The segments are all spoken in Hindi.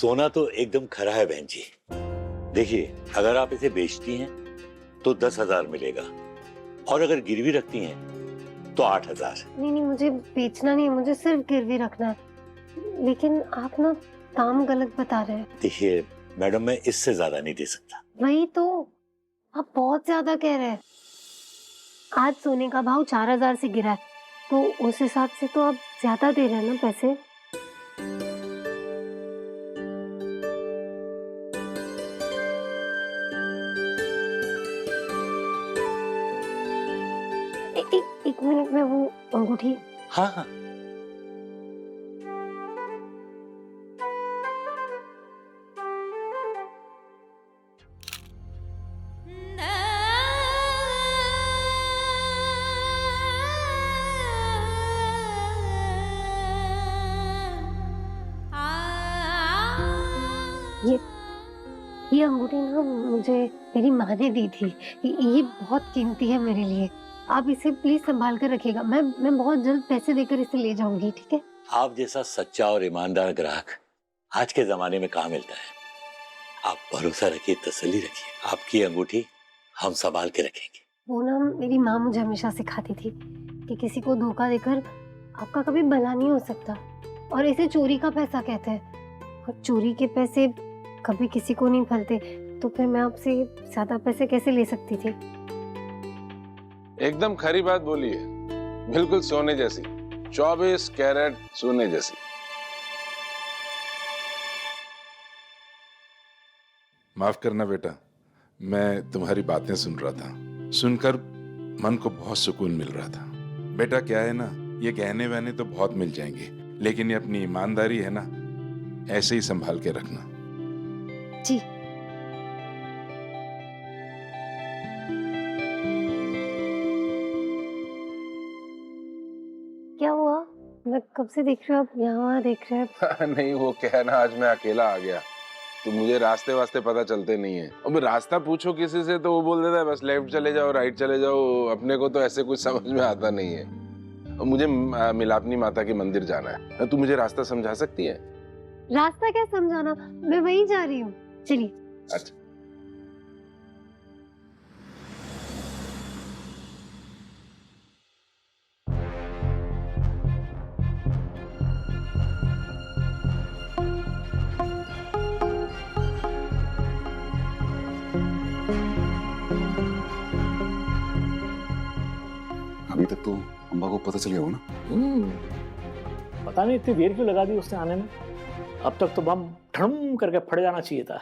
सोना तो एकदम खरा है बहन जी। देखिए, अगर आप इसे बेचती हैं तो 10,000 मिलेगा, और अगर गिरवी रखती हैं तो 8,000। नहीं नहीं, मुझे बेचना नहीं है, मुझे सिर्फ गिरवी रखना है। लेकिन आप ना दाम गलत बता रहे हैं। देखिए मैडम, मैं इससे ज्यादा नहीं दे सकता। वही तो, आप बहुत ज्यादा कह रहे हैं। आज सोने का भाव 4,000 से गिरा है, तो उस हिसाब से तो आप ज्यादा दे रहे हैं ना पैसे। एक मिनट में वो अंगूठी। हाँ हाँ। ये अंगूठी ना मुझे मेरी माँ ने दी थी। ये बहुत कीमती है मेरे लिए। आप इसे प्लीज संभाल कर रखिएगा। मैं बहुत जल्द पैसे देकर इसे ले जाऊंगी, ठीक है? आप जैसा सच्चा और ईमानदार ग्राहक आज के जमाने में कहाँ मिलता है। आप भरोसा रखिए, तसल्ली रखिए, आपकी अंगूठी हम संभाल के रखेंगे। वो ना मेरी माँ मुझे हमेशा सिखाती थी कि किसी को धोखा देकर आपका कभी भला नहीं हो सकता, और इसे चोरी का पैसा कहते हैं। और चोरी के पैसे कभी किसी को नहीं फलते, तो फिर मैं आपसे ज्यादा पैसे कैसे ले सकती थी? एकदम खरी बात बोली है, बिल्कुल सोने जैसी, 24 कैरेट सोने जैसी। माफ करना बेटा, मैं तुम्हारी बातें सुन रहा था। सुनकर मन को बहुत सुकून मिल रहा था। बेटा क्या है ना, ये गहने वहने तो बहुत मिल जाएंगे, लेकिन ये अपनी ईमानदारी है ना, ऐसे ही संभाल के रखना। जी। क्या हुआ? मैं कब से देख रही हूँ, आप यहाँ वहाँ देख रहे हैं। नहीं, वो क्या है ना, आज मैं अकेला आ गया तो मुझे रास्ते वास्ते पता चलते नहीं है। अब रास्ता पूछो किसी से तो वो बोल देता है बस लेफ्ट चले जाओ, राइट चले जाओ। अपने को तो ऐसे कुछ समझ में आता नहीं है। और मुझे मिलापनी माता के मंदिर जाना है। तू मुझे रास्ता समझा सकती है? रास्ता क्या समझाना, मैं वहीं जा रही हूँ, चलिए। अच्छा। अभी तक तो अम्बा को पता चल गया होगा ना? पता नहीं इतनी देर क्यों लगा दी उसने आने में। अब तक तो बम ठड़म करके फट जाना चाहिए था।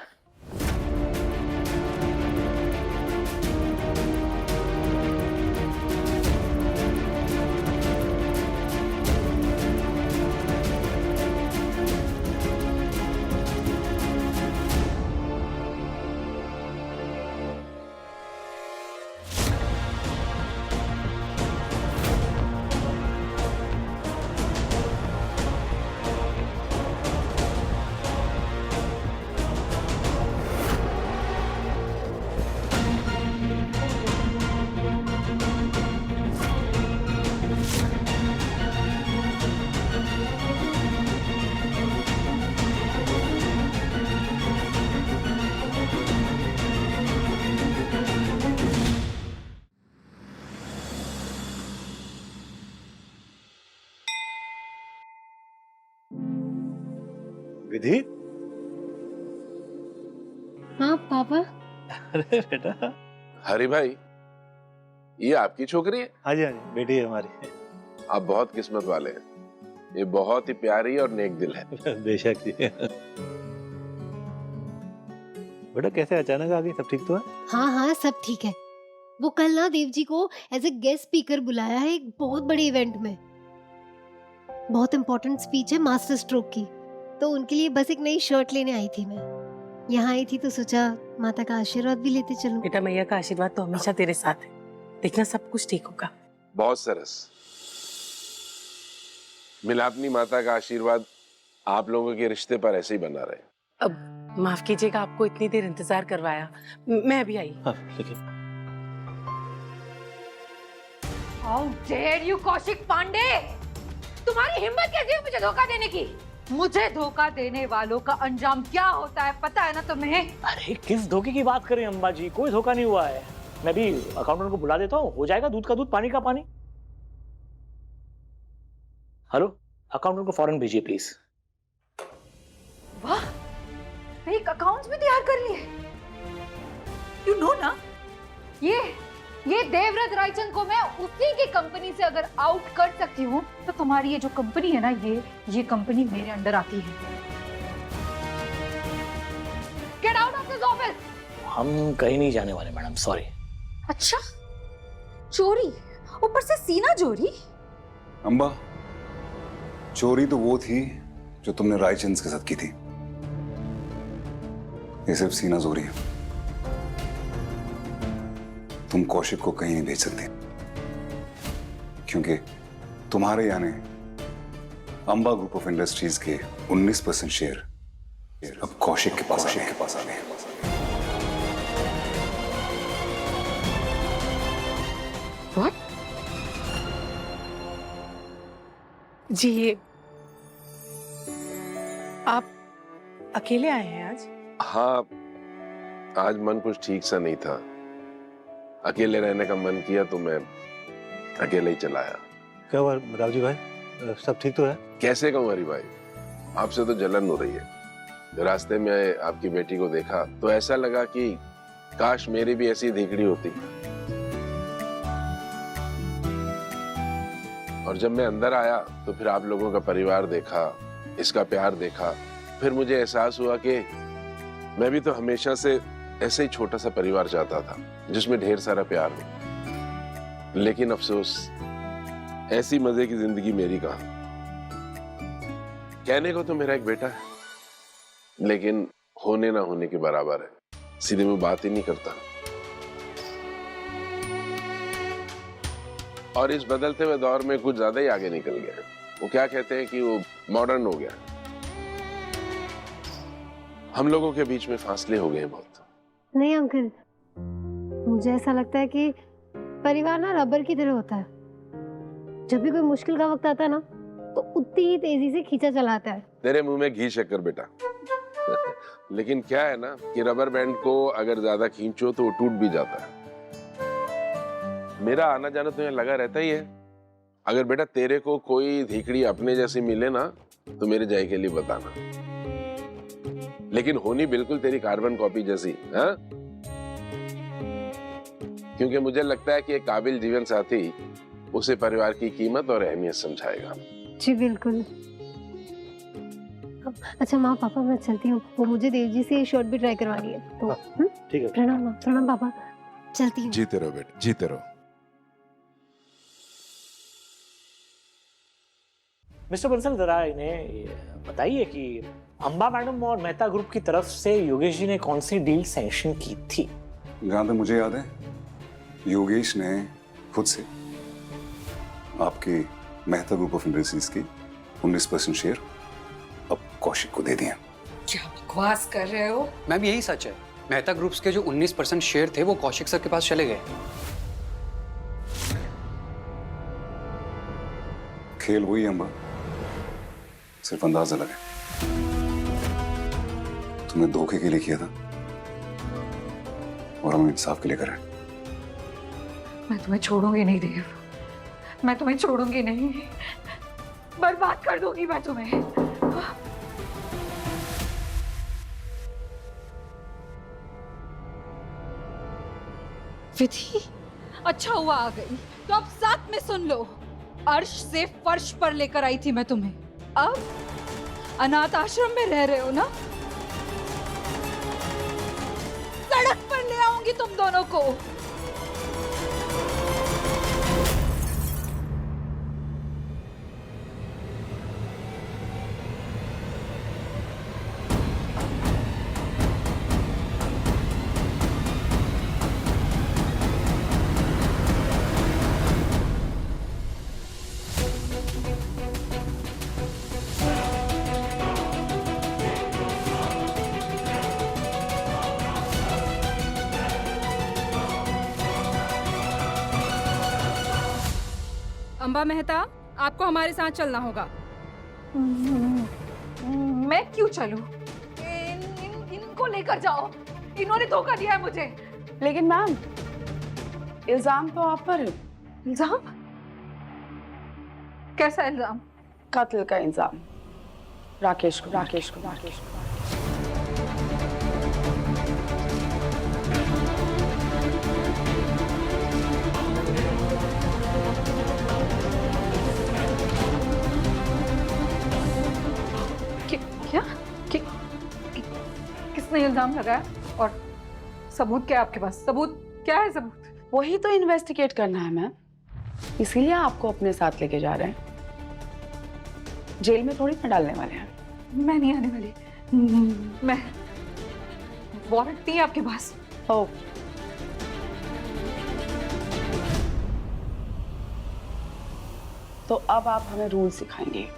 विधि? हाँ पापा। अरे बेटा। हरी भाई, ये आपकी छोकरी है? हाँ जी, बेटी है हमारी। आप बहुत किस्मत वाले हैं। ये बहुत ही प्यारी और नेक दिल है। बेशक जी। बेटा कैसे अचानक आ गई, सब ठीक तो है? हाँ हाँ, सब ठीक है। वो कल ना देव जी को एज ए गेस्ट स्पीकर बुलाया है एक बहुत बड़े इवेंट में। बहुत इंपॉर्टेंट स्पीच है मास्टर स्ट्रोक की, तो उनके लिए बस एक नई शर्ट लेने आई थी। मैं यहाँ आई थी तो सोचा माता का आशीर्वाद भी लेते चलूं। बेटा मैया का आशीर्वाद तो हमेशा तेरे साथ है, देखना सब कुछ ठीक होगा। बहुत सरस। मिलापनी माता का आशीर्वाद आप लोगों के रिश्ते पर ऐसे ही बना रहे। अब माफ कीजिएगा, आपको इतनी देर इंतजार करवाया। मैं अभी आई। हाँ, लेकिन How dare you, Kaushik Pandey! तुम्हारी हिम्मत कैसी हुई मुझे धोखा देने की? मुझे धोखा देने वालों का अंजाम क्या होता है पता है ना तुम्हें? अरे किस धोखे की बात करें अम्बा जी, कोई धोखा नहीं हुआ है। मैं भी अकाउंटेंट को बुला देता हूँ, हो जाएगा दूध का दूध पानी का पानी। हेलो, अकाउंटेंट को फौरन भेजिए प्लीज। वाह, फेक अकाउंट्स भी तैयार कर लिए। यू नो ना, ये देवव्रत रायचंद को मैं उसी की कंपनी से अगर आउट कर सकती हूँ तो तुम्हारी ये जो कंपनी है ना, ये कंपनी मेरे अंडर आती है। Get out of this office. हम कहीं नहीं जाने वाले मैडम, सॉरी। अच्छा, चोरी, ऊपर से सीना चोरी। अम्बा, चोरी तो वो थी जो तुमने रायचंद के साथ की थी। ये सिर्फ सीना चोरी है। तुम कौशिक को कहीं नहीं भेज सकते क्योंकि तुम्हारे यानी अंबा ग्रुप ऑफ इंडस्ट्रीज के 19% शेयर अब कौशिक के पास आ गए। What? जी, ये आप अकेले आए हैं आज? हाँ, आज मन कुछ ठीक सा नहीं था। अकेले रहने का मन किया तो मैं अकेले ही चला आया। क्या हुआ रावजी भाई, सब ठीक तो है? कैसे कहूँ हरी भाई, आपसे तो जलन हो रही है। रास्ते में आपकी बेटी को देखा तो ऐसा लगा कि काश मेरी भी ऐसी धिकड़ी होती। और जब मैं अंदर आया तो फिर आप लोगों का परिवार देखा, इसका प्यार देखा, फिर मुझे एहसास हुआ कि मैं भी तो हमेशा से ऐसे ही छोटा सा परिवार चाहता था जिसमें ढेर सारा प्यार हो। लेकिन अफसोस, ऐसी मजे की जिंदगी मेरी कहां। कहने को तो मेरा एक बेटा है, लेकिन होने ना होने के बराबर है। सीधे मुंह बात ही नहीं करता। और इस बदलते हुए दौर में कुछ ज्यादा ही आगे निकल गया। वो क्या कहते हैं कि वो मॉडर्न हो गया। हम लोगों के बीच में फासले हो गए बहुत। नहीं अंकल, मुझे ऐसा लगता है कि परिवार ना रबर की तरह होता है। जब भी कोई मुश्किल का वक्त आता है ना, तो उतनी ही तेजी से खींचा चलाता है। तेरे मुंह में घी शक्कर बेटा। लेकिन क्या है ना कि रबर बैंड को अगर ज्यादा खींचो तो वो टूट भी जाता है। मेरा आना जाना तो यहाँ लगा रहता ही है। अगर बेटा तेरे को कोई धिकड़ी अपने जैसी मिले ना तो मेरे जाए के लिए बताना, लेकिन होनी बिल्कुल तेरी कार्बन कॉपी जैसी। हाँ, क्योंकि मुझे लगता है कि एक काबिल जीवन साथी उसे परिवार की कीमत और अहमियत समझाएगा। जी बिल्कुल। अच्छा माँ पापा, मैं चलती हूँ। वो मुझे देव जी से शॉट भी ट्राई करवानी है तो। ठीक है। प्रणाम माँ, प्रणाम पापा, चलती हूँ। जीते रहो बेटे, जीते रहो। मिस्टर बंसल, जरा इन्हें बताइए कि अंबा मैडम और मेहता ग्रुप की तरफ से योगेश जी ने कौन सी डील सैंक्शन की थी? जहां तक मुझे याद है, योगेश ने खुद से आपकी मेहता ग्रुप ऑफ इंडस्ट्रीज के 19% शेयर अब कौशिक को दे दिए। क्या बकवास कर रहे हो? मैम यही सच है। मेहता ग्रुप्स के जो 19% शेयर थे वो कौशिक सर के पास चले गए। खेल वही है अम्बा, सिर्फ अंदाजा लगे। तुमने धोखे के लिए किया था और हम इंसाफ के लिए कर रहे हैं। मैं तुम्हें छोड़ूंगी नहीं देव, मैं तुम्हें छोड़ूंगी नहीं। बर्बाद कर दूंगी मैं तुम्हें। विधि, अच्छा हुआ आ गई। तो अब साथ में सुन लो, अर्श से फर्श पर लेकर आई थी मैं तुम्हें, अब अनाथ आश्रम में रह रहे हो ना, सड़क पर ले आऊंगी तुम दोनों को। अंबा मेहता, आपको हमारे साथ चलना होगा। मैं क्यों चलूं? इनको लेकर जाओ, इन्होंने धोखा दिया है मुझे। लेकिन मैम, इल्जाम तो आप पर है। इल्जाम? कैसा इल्जाम? कत्ल का इल्जाम राकेश को। क्या? किसने इल्जाम लगाया? और सबूत क्या है आपके पास? सबूत क्या है? सबूत वही तो इन्वेस्टिगेट करना है मैम, इसीलिए आपको अपने साथ लेके जा रहे हैं। जेल में थोड़ी ना डालने वाले हैं। मैं नहीं आने वाली। मैं वारंट नहीं है आपके पास? ओ, तो अब आप हमें रूल सिखाएंगे।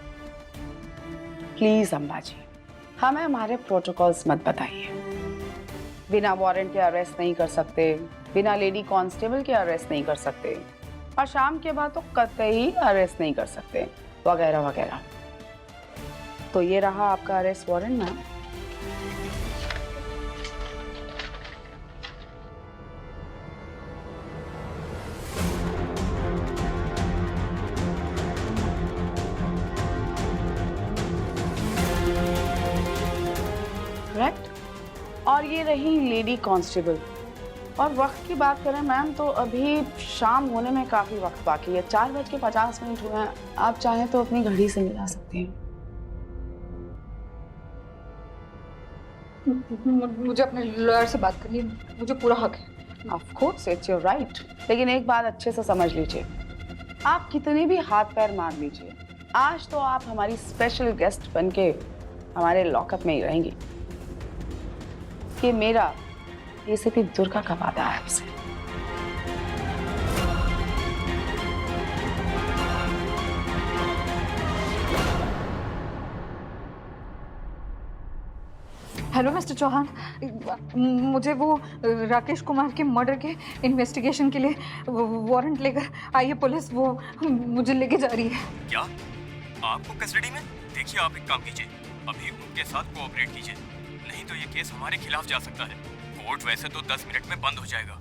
प्लीज अंबाजी, हमें हमारे प्रोटोकॉल्स मत बताइए। बिना वारंट के अरेस्ट नहीं कर सकते, बिना लेडी कांस्टेबल के अरेस्ट नहीं कर सकते, और शाम के बाद तो कतई अरेस्ट नहीं कर सकते, वगैरह वगैरह। तो ये रहा आपका अरेस्ट वारंट मैम। करेक्ट। और ये रही लेडी कांस्टेबल। और वक्त की बात करें मैम, तो अभी शाम होने में काफी वक्त बाकी है। 4:50 हुए हैं। आप चाहें तो अपनी घड़ी से मिला सकती हैं। मुझे अपने लॉयर से बात करनी है, मुझे पूरा हक है। Of course, it's your right. लेकिन एक बात अच्छे से समझ लीजिए, आप कितने भी हाथ पैर मार लीजिए, आज तो आप हमारी स्पेशल गेस्ट बनके हमारे लॉकअप में ही रहेंगी। ये मेरा, ये सिर्फ दुर्गा का वादा है आपसे। हेलो मिस्टर चौहान, मुझे वो राकेश कुमार के मर्डर के इन्वेस्टिगेशन के लिए वारंट लेकर आई है पुलिस। वो मुझे लेके जा रही है। क्या? आपको कस्टडी में? देखिए, आप एक काम कीजिए, अभी उनके साथ कोऑपरेट कीजिए, नहीं तो ये केस हमारे खिलाफ जा सकता है। कोर्ट वैसे तो 10 मिनट में बंद हो जाएगा,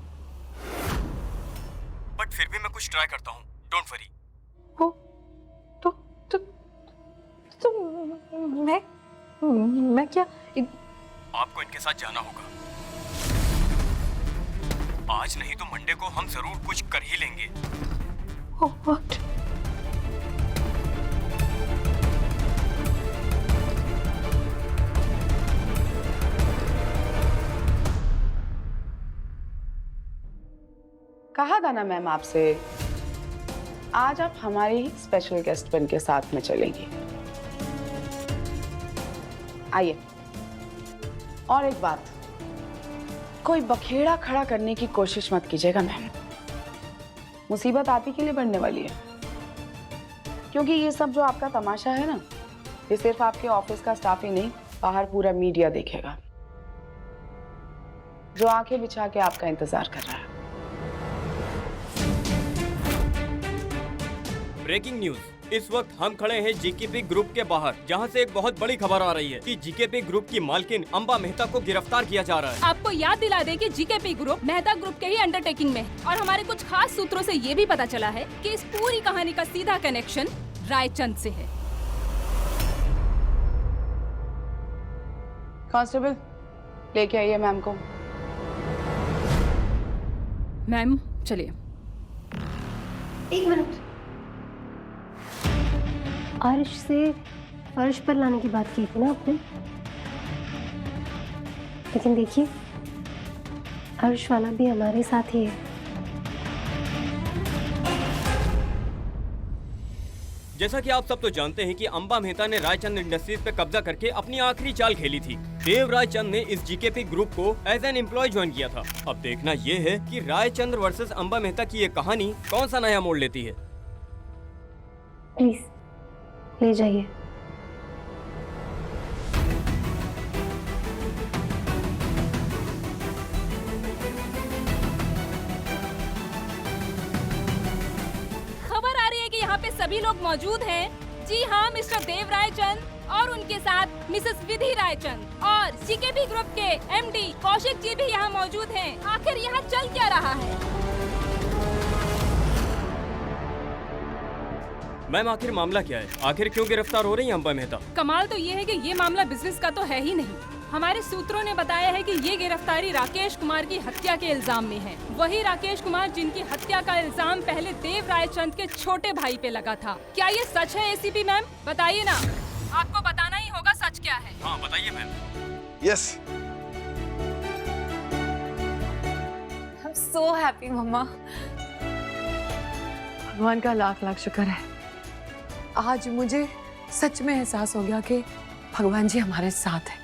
बट फिर भी मैं कुछ ट्राई करता हूँ। Don't worry. तो मैं क्या? आपको इनके साथ जाना होगा। आज नहीं तो मंडे को हम जरूर कुछ कर ही लेंगे। What? कहा था ना मैम आपसे, आज आप हमारे ही स्पेशल गेस्ट बन के साथ में चलेंगी। आइए। और एक बात, कोई बखेड़ा खड़ा करने की कोशिश मत कीजिएगा मैम। मुसीबत आप ही के लिए बढ़ने वाली है, क्योंकि ये सब जो आपका तमाशा है ना, ये सिर्फ आपके ऑफिस का स्टाफ ही नहीं, बाहर पूरा मीडिया देखेगा, जो आंखें बिछा के आपका इंतजार कर रहा है। ब्रेकिंग न्यूज, इस वक्त हम खड़े हैं जीकेपी ग्रुप के बाहर, जहां से एक बहुत बड़ी खबर आ रही है कि जीकेपी ग्रुप की मालकिन अंबा मेहता को गिरफ्तार किया जा रहा है। आपको याद दिला दें कि जीकेपी ग्रुप मेहता ग्रुप के ही अंडरटेकिंग में है, और हमारे कुछ खास सूत्रों से ये भी पता चला है कि इस पूरी कहानी का सीधा कनेक्शन रायचंद से है। कांस्टेबल, लेके आइए मैम को। मैम चलिए। एक मिनट, अर्श से फर्श पर लाने की बात की थी ना आपने, लेकिन देखिए अर्श वाला भी हमारे साथ ही है। जैसा कि आप सब तो जानते हैं कि अंबा मेहता ने रायचंद इंडस्ट्रीज पे कब्जा करके अपनी आखिरी चाल खेली थी। देव रायचंद ने इस जीकेपी ग्रुप को एज एन एम्प्लॉय ज्वाइन किया था। अब देखना ये है कि रायचंद वर्सेस अंबा मेहता की ये कहानी कौन सा नया मोड़ लेती है। प्लीज ले जाइए। खबर आ रही है कि यहाँ पे सभी लोग मौजूद हैं। जी हाँ, मिस्टर देव रायचंद और उनके साथ मिसेस विधि रायचंद और जीकेपी ग्रुप के एमडी कौशिक जी भी यहाँ मौजूद हैं। आखिर यहाँ चल क्या रहा है? मैम आखिर मामला क्या है? आखिर क्यों गिरफ्तार हो रही है अंबा मेहता? कमाल तो ये है कि ये मामला बिजनेस का तो है ही नहीं। हमारे सूत्रों ने बताया है कि ये गिरफ्तारी राकेश कुमार की हत्या के इल्जाम में है। वही राकेश कुमार जिनकी हत्या का इल्जाम पहले देव रायचंद के छोटे भाई पे लगा था। क्या ये सच है एसीपी मैम? बताइए ना, आपको बताना ही होगा सच क्या है। हाँ बताइए ma'am. Yes. I am so happy मम्मा। भगवान का लाख लाख शुक्र है, आज मुझे सच में एहसास हो गया कि भगवान जी हमारे साथ हैं,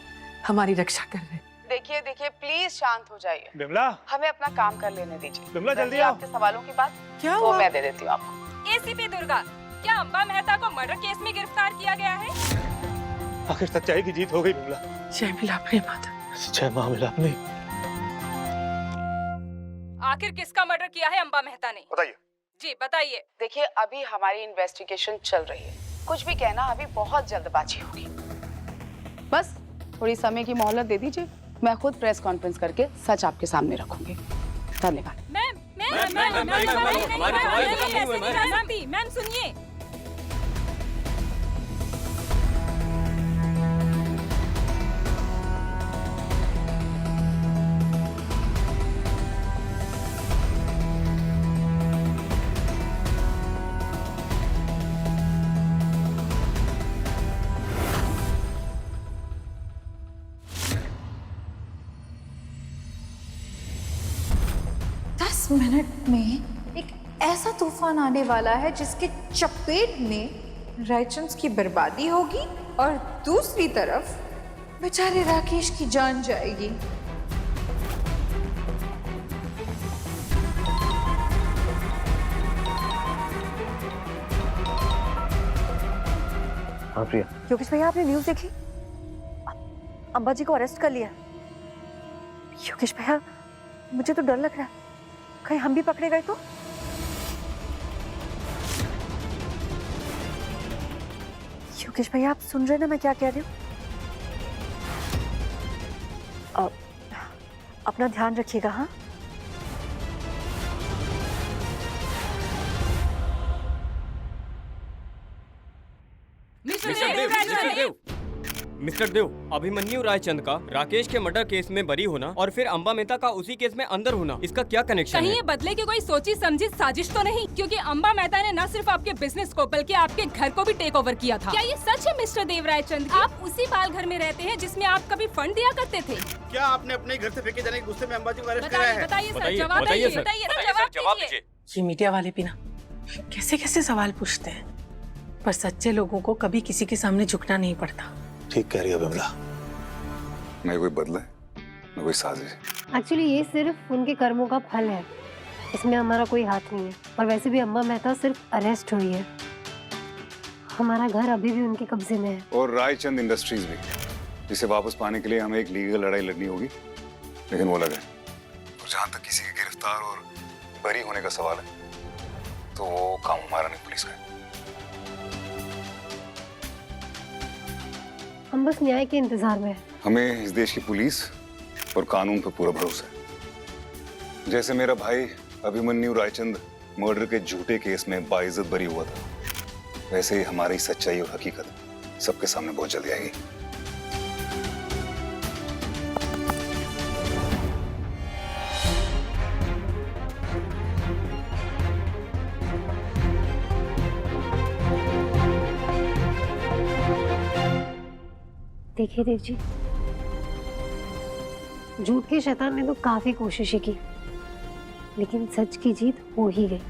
हमारी रक्षा कर रहे हैं। देखिए देखिए, प्लीज शांत हो जाइए। बिमला, हमें अपना काम कर लेने दीजिए। बिमला जल्दी रखिए आओ। आपके सवालों की बात क्या वो हुआ? मैं दे देती हूँ आपको। एसीपी दुर्गा, क्या अंबा मेहता को मर्डर केस में गिरफ्तार किया गया है? आखिर सच्चाई की जीत हो गई बिमला। जय मिलापनी माता। जय मां मिलापनी। आखिर किसका मर्डर किया है अंबा मेहता ने? बताइए। जी बताइए। देखिए, अभी हमारी इन्वेस्टिगेशन चल रही है, कुछ भी कहना अभी बहुत जल्दबाजी होगी। बस थोड़ी समय की मोहलत दे दीजिए, मैं खुद प्रेस कॉन्फ्रेंस करके सच आपके सामने रखूंगी। धन्यवाद। मैम सुनिए, मिनट में एक ऐसा तूफान आने वाला है जिसके चपेट में रायचंद की बर्बादी होगी और दूसरी तरफ बेचारे राकेश की जान जाएगी। हाँ प्रिया। योगेश भैया, आपने न्यूज़ देखी? अंबा जी को अरेस्ट कर लिया। योगेश भैया, मुझे तो डर लग रहा है, कहीं हम भी पकड़े गए तो? योगेश भैया, आप सुन रहे हैं ना मैं क्या कह रही हूँ? अपना ध्यान रखिएगा। हाँ, मिस्टर देव, अभिमन्यु रायचंद का राकेश के मर्डर केस में बरी होना और फिर अंबा मेहता का उसी केस में अंदर होना, इसका क्या कनेक्शन है? कहीं ये बदले की कोई सोची समझी साजिश तो नहीं? क्योंकि अंबा मेहता ने न सिर्फ आपके बिजनेस को बल्कि आपके घर को भी टेक ओवर किया था। क्या ये सच है मिस्टर देव रायचंद? आप उसी बाल घर में रहते हैं जिसमें आप कभी फंड दिया करते थे? क्या आपने अपने घर से फेंके जाने के गुस्से में अंबा जी को अरेस्ट कराया है? बताइए सर, जवाब दीजिए। ये मीडिया वाले भी ना कैसे कैसे सवाल पूछते हैं, पर सच्चे लोगों को कभी किसी के सामने झुकना नहीं पड़ता। ठीक कह रही है बिमला। न कोई बदला है, न कोई साजिश। एक्चुअली ये सिर्फ उनके कर्मों का फल है, इसमें हमारा कोई हाथ नहीं है। और वैसे भी अंबा मेहता सिर्फ अरेस्ट हुई है, हमारा घर अभी भी उनके कब्जे में है। और रायचंद इंडस्ट्रीज भी, जिसे वापस पाने के लिए हमें एक लीगल लड़ाई लड़नी होगी, लेकिन वो लगे। और जहां तक किसी के गिरफ्तार और बरी होने का सवाल है, तो वो काम हमारा नहीं, पुलिस का है। हम बस न्याय के इंतजार में हैं। हमें इस देश की पुलिस और कानून पर पूरा भरोसा है। जैसे मेरा भाई अभिमन्यु रायचंद मर्डर के झूठे केस में बाइज्जत बरी हुआ था, वैसे ही हमारी सच्चाई और हकीकत सबके सामने बहुत जल्दी आएगी। देखिए देव जी, झूठ के शैतान ने तो काफी कोशिशें की, लेकिन सच की जीत हो ही गई।